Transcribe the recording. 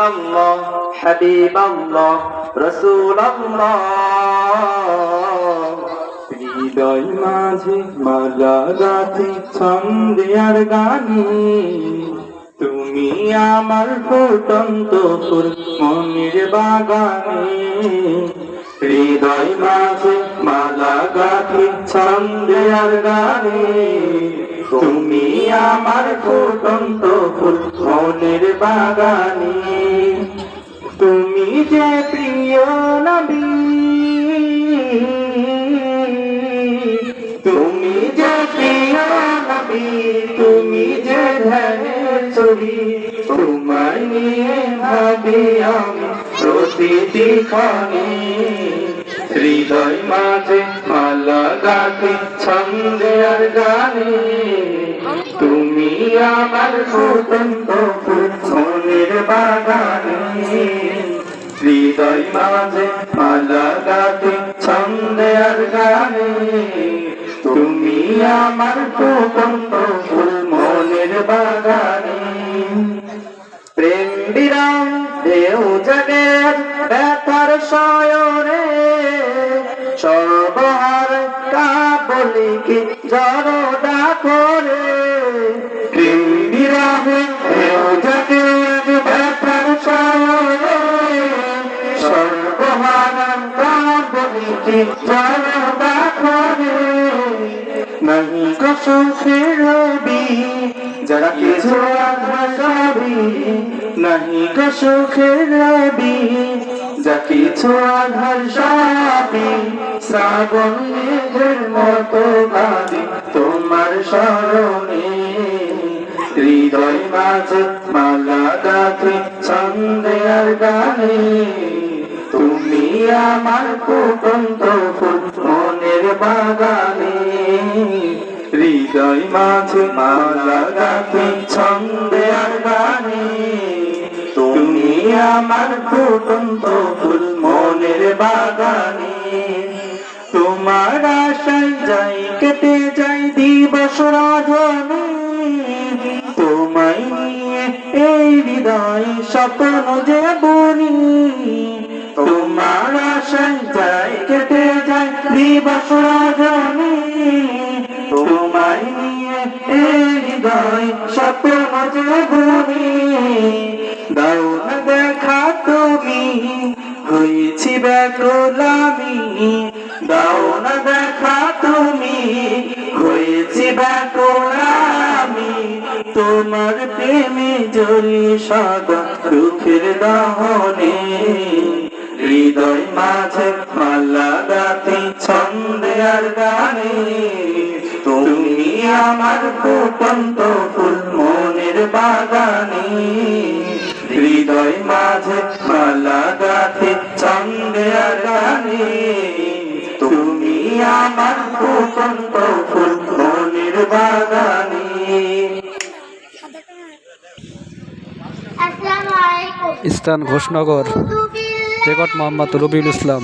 আল্লাহ হাবিব আল্লাহ রাসূল আল্লাহ। হৃদয় মাঝে মালা গাঁথি ছন্দে আর গানে, তুমি আমার ফুটন্ত ফুল মনের বাগানে। হৃদয় মাঝে মালা গাঁথি ছন্দে আর গানে, তুমি আমার ফুটন্ত ফুল মনের বাগানে। তুমি যে প্রিয় নবী, তুমি যে প্রিয় নবী, তুমি যে ধ্যানের ছবি, তোমায় নিয়ে ভাবি আমি প্রতিটি ক্ষণে। হৃদয় মাঝে মালা গাঁথি ছন্দে আর গানে, তুমি আমার ফুটন্ত ফুল মনের বাগানে। হৃদয় মাঝে মালা গাঁথি ছন্দে আর গানে, তুমি আমার ফুটন্ত ফুল মনের বাগানে। প্রেম বিরাম ঢেউ জগের ব্যথার শয়নে, সর্বহার কাবলি কি জড়দা করে। প্রেম বিরাম ঢেউ জগের ব্যথার শয়নে, সর্বহার কাবলি কি জড়দা করে। নাহি গো সুখের রবি যারা কিছু আধাসাবি, নাহি গো সুখের রবি যা কিছু আধার সাবি। শ্রাবণ মেঘের মতো ভাবি তোমার স্মরণে। হৃদয় মাঝে মালা গাঁথি ছন্দে আর গানে, তুমি আমার ফুটন্ত ফুল মনের বাগানে। হৃদয় মাঝে মালা গাঁথি ছন্দে আর গানে, তুমি আমার ফুটন্ত ফুল মনের বাগানে। তোমার আশায় যাই কেটে যাই দিবস রজনী, তোমায় নিয়ে এই হৃদয় স্বপ্ন যে বুনি। তোমার আশায় যাই কেটে যাই দিবস রজনী, তোমায় নিয়ে এই হৃদয় স্বপ্ন যে বুনি। দাও না দেখা তুমি হয়েছি ব্যাকুল আমি, দাও না দেখা তুমি হয়েছি ব্যাকুল আমি। তোমার প্রেমে জ্বলি সদা দুঃখের দহনে। হৃদয় মাঝে মালা গাঁথি ছন্দে আর গানে, তুমি আমার ফুটন্ত ফুল মনের বাগানে। হৃদয় মাঝে মালা গাঁথি ছন্দে আর গানে, তুমি আমার ফুটন্ত ফুল মনের বাগানে। স্থান ঘোষনগর, রেকর্ড মোহাম্মদ রবিউল ইসলাম।